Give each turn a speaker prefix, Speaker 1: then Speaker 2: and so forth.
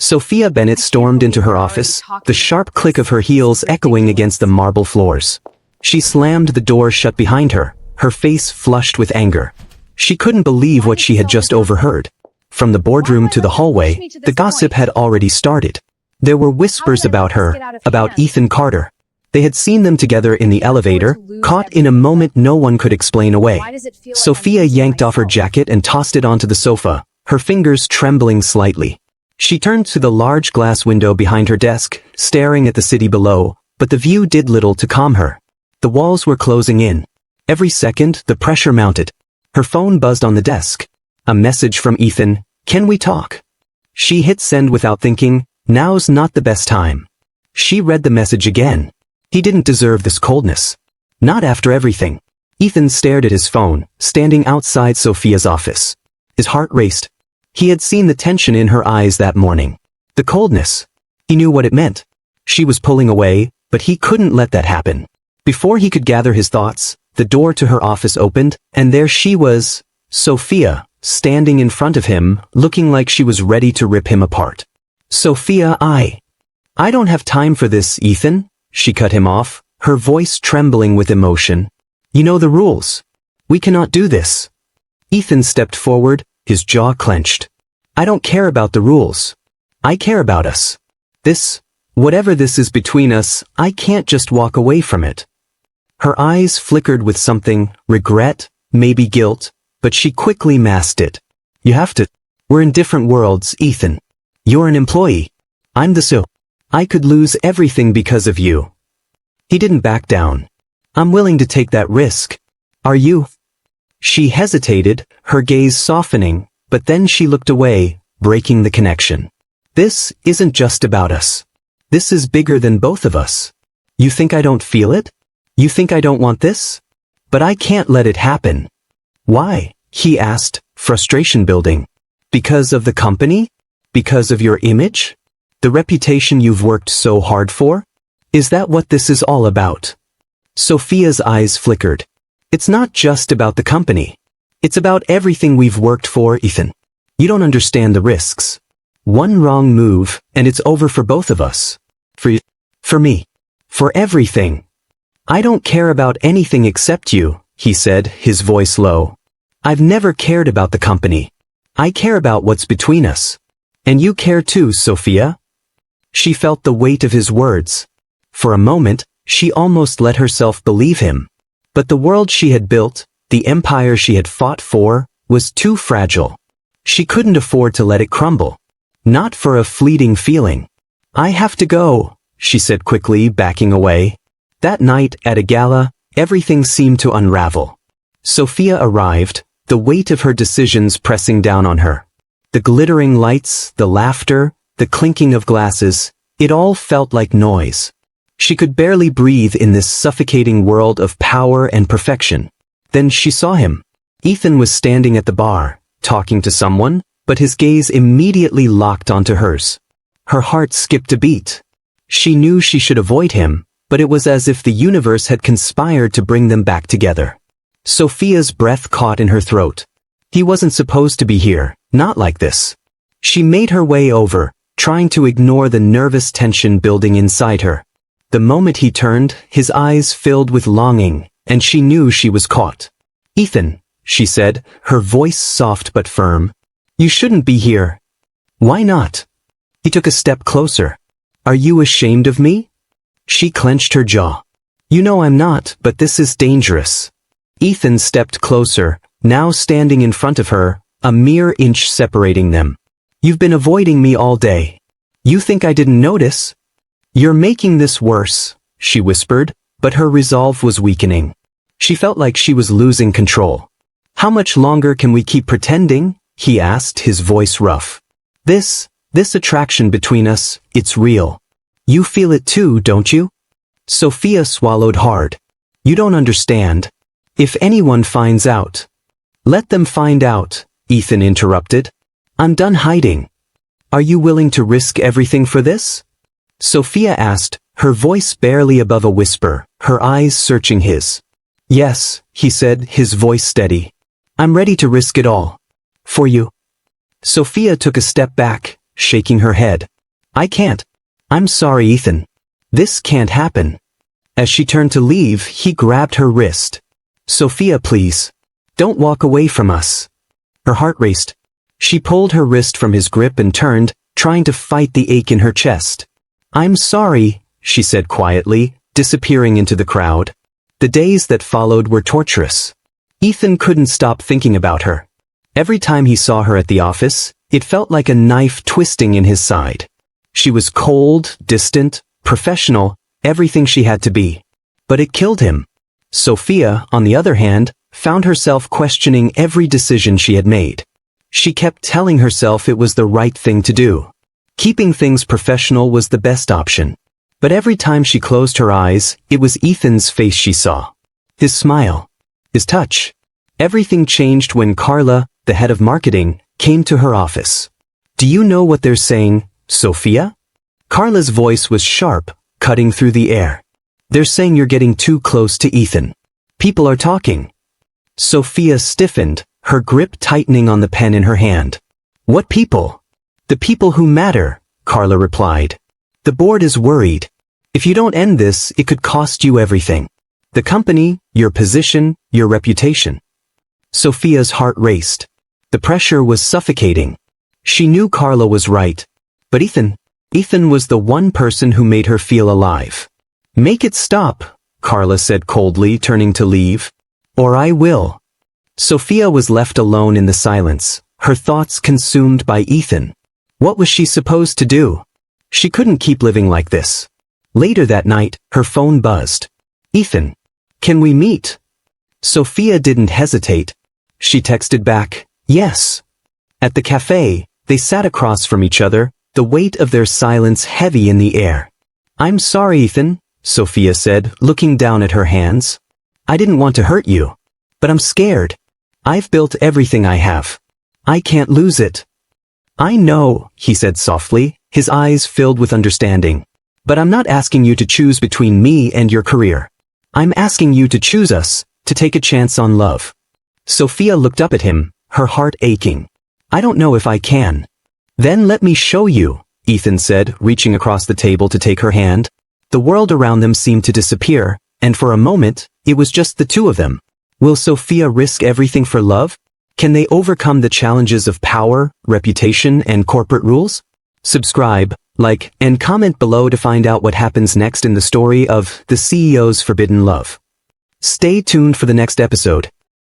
Speaker 1: Sophia Bennett stormed into her office, the sharp click of her heels echoing against the marble floors. She slammed the door shut behind her, her face flushed with anger. She couldn't believe what she had just overheard. From the boardroom to the hallway, the gossip had already started. There were whispers about her, about Ethan Carter. They had seen them together in the elevator, caught in a moment no one could explain away. Sophia yanked off her jacket and tossed it onto the sofa, her fingers trembling slightly. She turned to the large glass window behind her desk, staring at the city below, but the view did little to calm her. The walls were closing in. Every second, the pressure mounted. Her phone buzzed on the desk. A message from Ethan, "Can we talk?" She hit send without thinking, now's not the best time. She read the message again. He didn't deserve this coldness. Not after everything. Ethan stared at his phone, standing outside Sophia's office. His heart raced. He had seen the tension in her eyes that morning. The coldness. He knew what it meant. She was pulling away, but he couldn't let that happen. Before he could gather his thoughts, the door to her office opened, and there she was, Sophia, standing in front of him, looking like she was ready to rip him apart. "Sophia, I don't have time for this, Ethan," she cut him off, her voice trembling with emotion. "You know the rules. We cannot do this." Ethan stepped forward, his jaw clenched. "I don't care about the rules. I care about us. Whatever this is between us, I can't just walk away from it." Her eyes flickered with something, regret, maybe guilt, but she quickly masked it. "You have to. We're in different worlds, Ethan. You're an employee. I'm the CEO. I could lose everything because of you." He didn't back down. "I'm willing to take that risk. Are you?" She hesitated, her gaze softening, but then she looked away, breaking the connection. "This isn't just about us. This is bigger than both of us. You think I don't feel it? You think I don't want this? But I can't let it happen." "Why?" he asked, frustration building. "Because of the company? Because of your image? The reputation you've worked so hard for? Is that what this is all about?" Sophia's eyes flickered. "It's not just about the company. It's about everything we've worked for, Ethan. You don't understand the risks. One wrong move, and it's over for both of us. For you. For me. For everything. I don't care about anything except you," he said, his voice low. "I've never cared about the company. I care about what's between us. And you care too, Sophia." She felt the weight of his words. For a moment, she almost let herself believe him. But the world she had built, the empire she had fought for, was too fragile. She couldn't afford to let it crumble. Not for a fleeting feeling. "I have to go," she said quickly, backing away. That night, at a gala, everything seemed to unravel. Sophia arrived, the weight of her decisions pressing down on her. The glittering lights, the laughter, the clinking of glasses, it all felt like noise. She could barely breathe in this suffocating world of power and perfection. Then she saw him. Ethan was standing at the bar, talking to someone, but his gaze immediately locked onto hers. Her heart skipped a beat. She knew she should avoid him, but it was as if the universe had conspired to bring them back together. Sophia's breath caught in her throat. He wasn't supposed to be here, not like this. She made her way over, trying to ignore the nervous tension building inside her. The moment he turned, his eyes filled with longing, and she knew she was caught. "Ethan," she said, her voice soft but firm. "You shouldn't be here." "Why not?" He took a step closer. "Are you ashamed of me?" She clenched her jaw. "You know I'm not, but this is dangerous." Ethan stepped closer, now standing in front of her, a mere inch separating them. "You've been avoiding me all day. You think I didn't notice?" "You're making this worse," she whispered, but her resolve was weakening. She felt like she was losing control. "How much longer can we keep pretending?" he asked, his voice rough. This attraction between us, it's real. You feel it too, don't you?" Sophia swallowed hard. "You don't understand. If anyone finds out." "Let them find out," Ethan interrupted. "I'm done hiding. Are you willing to risk everything for this?" Sophia asked, her voice barely above a whisper, her eyes searching his. "Yes," he said, his voice steady. "I'm ready to risk it all. For you." Sophia took a step back, shaking her head. I can't. I'm sorry, Ethan. This can't happen. As she turned to leave, he grabbed her wrist. Sophia, please. Don't walk away from us. Her heart raced. She pulled her wrist from his grip and turned, trying to fight the ache in her chest. I'm sorry, she said quietly, disappearing into the crowd. The days that followed were torturous. Ethan couldn't stop thinking about her. Every time he saw her at the office, it felt like a knife twisting in his side. She was cold, distant, professional, everything she had to be. But it killed him. Sophia, on the other hand, found herself questioning every decision she had made. She kept telling herself it was the right thing to do. Keeping things professional was the best option. But every time she closed her eyes, it was Ethan's face she saw. His smile. His touch. Everything changed when Carla, the head of marketing, came to her office. Do you know what they're saying, Sophia? Carla's voice was sharp, cutting through the air. They're saying you're getting too close to Ethan. People are talking. Sophia stiffened, her grip tightening on the pen in her hand. What people? The people who matter, Carla replied. The board is worried. If you don't end this, it could cost you everything. The company, your position, your reputation. Sophia's heart raced. The pressure was suffocating. She knew Carla was right. But Ethan was the one person who made her feel alive. Make it stop, Carla said coldly, turning to leave. Or I will. Sophia was left alone in the silence, her thoughts consumed by Ethan. What was she supposed to do? She couldn't keep living like this. Later that night, her phone buzzed. Ethan, can we meet? Sophia didn't hesitate. She texted back, yes. At the cafe, they sat across from each other, the weight of their silence heavy in the air. I'm sorry, Ethan, Sophia said, looking down at her hands. I didn't want to hurt you. But I'm scared. I've built everything I have. I can't lose it. I know, he said softly, his eyes filled with understanding. But I'm not asking you to choose between me and your career. I'm asking you to choose us, to take a chance on love. Sophia looked up at him, her heart aching. I don't know if I can. Then let me show you, Ethan said, reaching across the table to take her hand. The world around them seemed to disappear, and for a moment, it was just the two of them. Will Sophia risk everything for love? Can they overcome the challenges of power, reputation, and corporate rules? Subscribe, like, and comment below to find out what happens next in the story of The CEO's Forbidden Love. Stay tuned for the next episode.